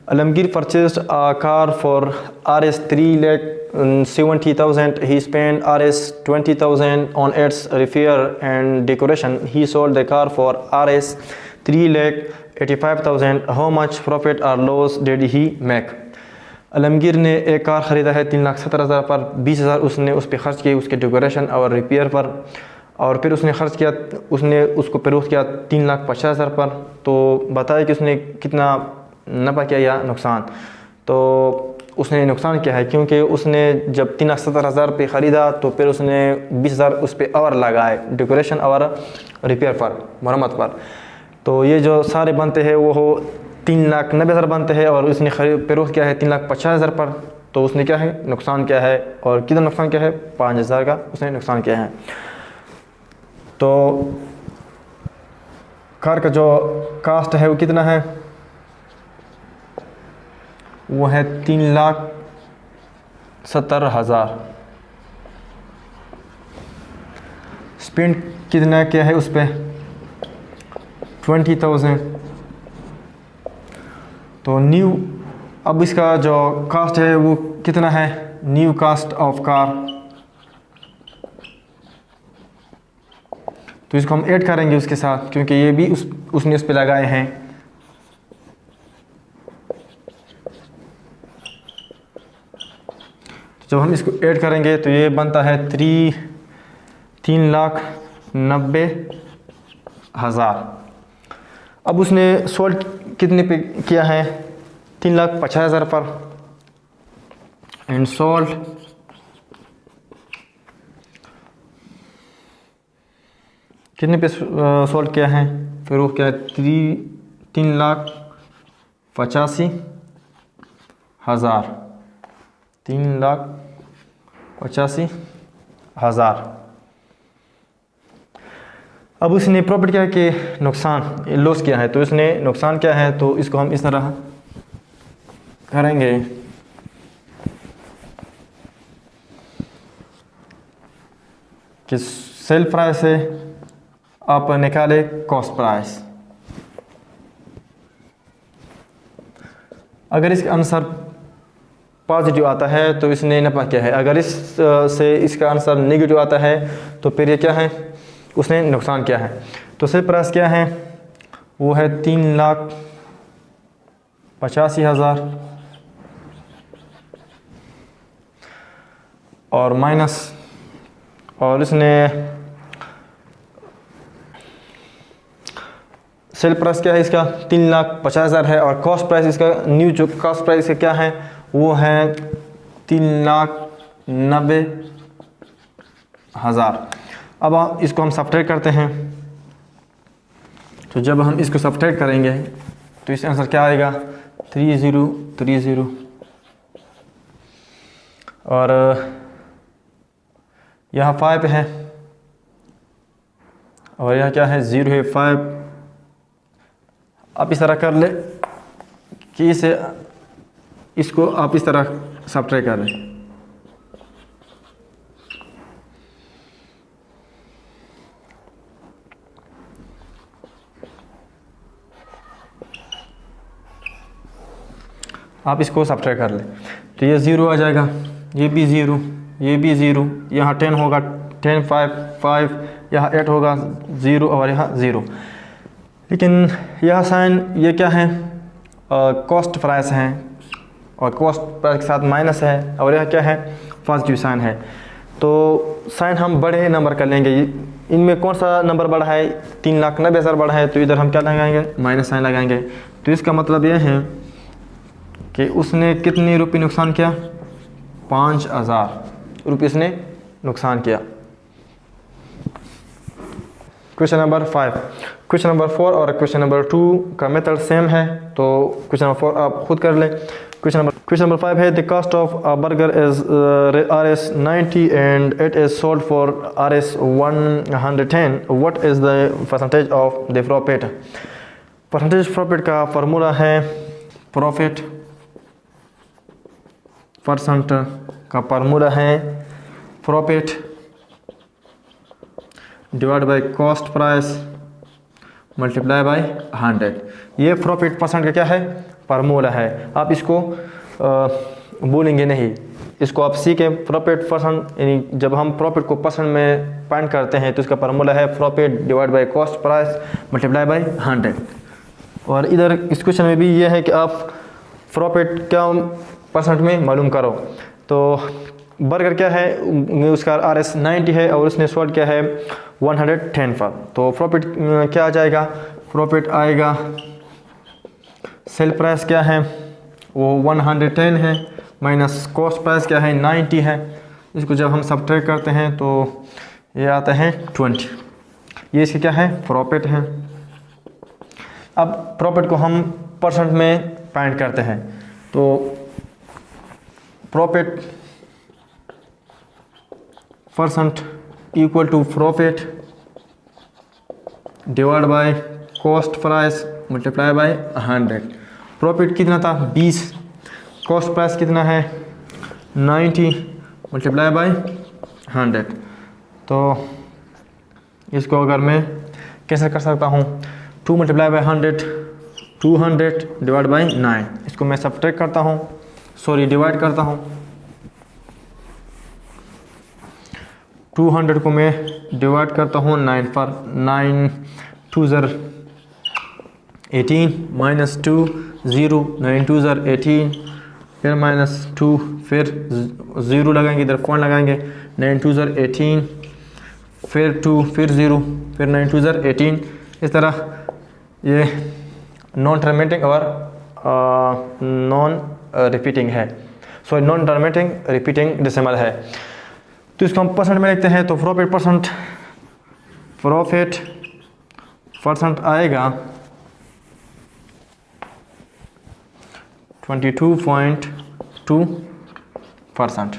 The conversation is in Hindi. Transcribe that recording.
Alamgir purchased a car for Rs 3,70,000. He spent Rs 20,000 on its repair and decoration. He sold the car for Rs 3,85,000. How much profit or loss did he make? Alamgir ने एक कार ख़रीदा है 3,70,000 पर, 20,000 उसने उस पर ख़र्च किए उसके डेकोरेशन और रिपेयर पर, और फिर उसने ख़र्च किया, उसने उसको फ़रोख्त किया 3,50,000 पर। तो बताया कि उसने कितना नफ़ा किया या नुकसान। तो उसने नुकसान किया है क्योंकि उसने जब 3,70,000 पे ख़रीदा तो फिर उसने 20,000 उस पर और लगाए डेकोरेशन और रिपेयर पर, मरम्मत पर। तो ये जो सारे बनते हैं वो 3,90,000 बनते हैं और उसने फ़रोख्त किया है 3,50,000 पर। तो उसने क्या है नुकसान किया है, और कितना नुकसान किया है 5,000 का उसने नुकसान किया है। तो कार का जो कास्ट है वो कितना है, वो है 3,70,000। स्पेंड कितना क्या है उस पर 20,000। तो न्यू, अब इसका जो कास्ट है वो कितना है, न्यू कास्ट ऑफ कार। तो इसको हम ऐड करेंगे उसके साथ क्योंकि ये भी उसने उस पर लगाए हैं। तो जब हम इसको ऐड करेंगे तो ये बनता है 3,90,000। अब उसने सोल्ड कितने पे किया है 3,50,000 पर, एंड सोल्ड कितने पे सोल्ड किया है, फिर वो क्या है 3,85,000, 3,85,000। अब उसने प्रॉफिट क्या है कि नुकसान लॉस किया है, तो इसने नुकसान क्या है, तो इसको हम इस तरह करेंगे कि सेल प्राइस से आप निकाले कॉस्ट प्राइस। अगर इसका आंसर पॉजिटिव आता है तो इसने नफा किया है, अगर इस से इसका आंसर नेगेटिव आता है तो फिर ये क्या है, उसने नुकसान किया है। तो सेल प्राइस क्या है, वो है 3,85,000 और माइनस, और इसने सेल प्राइस क्या है इसका 3,50,000 है, और कॉस्ट प्राइस इसका न्यू जो कॉस्ट प्राइस क्या है वो है 3,90,000। अब इसको हम सब्ट्रैक्ट करते हैं। तो जब हम इसको सब्ट्रैक्ट करेंगे तो इसका आंसर क्या आएगा 3030, और यहाँ 5 है और यहाँ क्या है 0 है 5। आप इस तरह कर ले कि इसको आप इस तरह सब्ट्रैक्ट कर लें। आप इसको सब्ट्रैक्ट कर लें तो ये 0 आ जाएगा, ये भी 0, ये भी 0, यहाँ 10 होगा 10 5, यहाँ 8 होगा 0 और यहाँ 0। लेकिन यह साइन ये क्या है कॉस्ट प्राइस है, और कॉस्ट प्राइस के साथ माइनस है, और यह क्या है पॉजिटिव साइन है। तो साइन हम बड़े नंबर का लेंगे। इनमें कौन सा नंबर बड़ा है 3,90,000 बड़ा है, तो इधर हम क्या लगाएंगे माइनस साइन लगाएंगे। तो इसका मतलब यह है कि उसने कितने रुपये नुकसान किया 5,000 रुपये इसने नुकसान किया। क्वेश्चन नंबर 5, क्वेश्चन नंबर 4 और क्वेश्चन नंबर 2 का मेथड सेम है, तो क्वेश्चन नंबर 4 आप खुद कर लें। क्वेश्चन नंबर 5 है the cost of a burger is Rs 90 and it is sold for Rs 110। What is the percentage of the profit. Percentage profit का फार्मूला है प्रॉफिट परसेंट का फार्मूला है profit divide by cost price multiply by 100। ये प्रॉफिट परसेंट का क्या है पर मोल है। आप इसको बोलेंगे नहीं, इसको आप सीखें। प्रॉफिट परसेंट, यानी जब हम प्रॉफिट को परसेंट में पॉइंट करते हैं तो इसका फार्मूला है profit divide by cost price multiply by 100। और इधर इस क्वेश्चन में भी ये है कि आप प्रॉफिट क्या परसेंट में मालूम करो। तो बर्गर क्या है, उसका RS 90 है और उसने सोल्ड क्या है 110 पर। तो प्रॉफिट क्या आ जाएगा, प्रॉफिट आएगा, सेल प्राइस क्या है वो 110 है, माइनस कॉस्ट प्राइस क्या है 90 है। इसको जब हम सब्ट्रैक्ट करते हैं तो ये आता है 20। ये इसकी क्या है, प्रॉफिट है। अब प्रॉफिट को हम परसेंट में पॉइंट करते हैं, तो profit percent equal to profit divide by cost price multiply by 100। Profit कितना था 20, कॉस्ट प्राइस कितना है 90 मल्टीप्लाई बाय 100। तो इसको अगर मैं कैसे कर सकता हूँ, 2 मल्टीप्लाई बाय 100, 200 डिवाइड बाय 9। इसको मैं सब्ट्रैक्ट करता हूँ, सॉरी डिवाइड करता हूँ। 200 को मैं डिवाइड करता हूँ 9 पर, 9 2 ज़र 18 माइनस 2 0, 9 2 ज़र 18, फिर माइनस 2, फिर 0 लगाएंगे, इधर पॉइंट लगाएंगे, 9 2 ज़र 18, फिर 2, फिर 0, फिर 9 2 ज़र 18। इस तरह ये नॉन टर्मिनेटिंग और नॉन रिपीटिंग है, sorry non terminating repeating decimal है। तो इसको हम परसेंट में लिखते हैं। तो प्रॉफिट परसेंट आएगा 22.2%।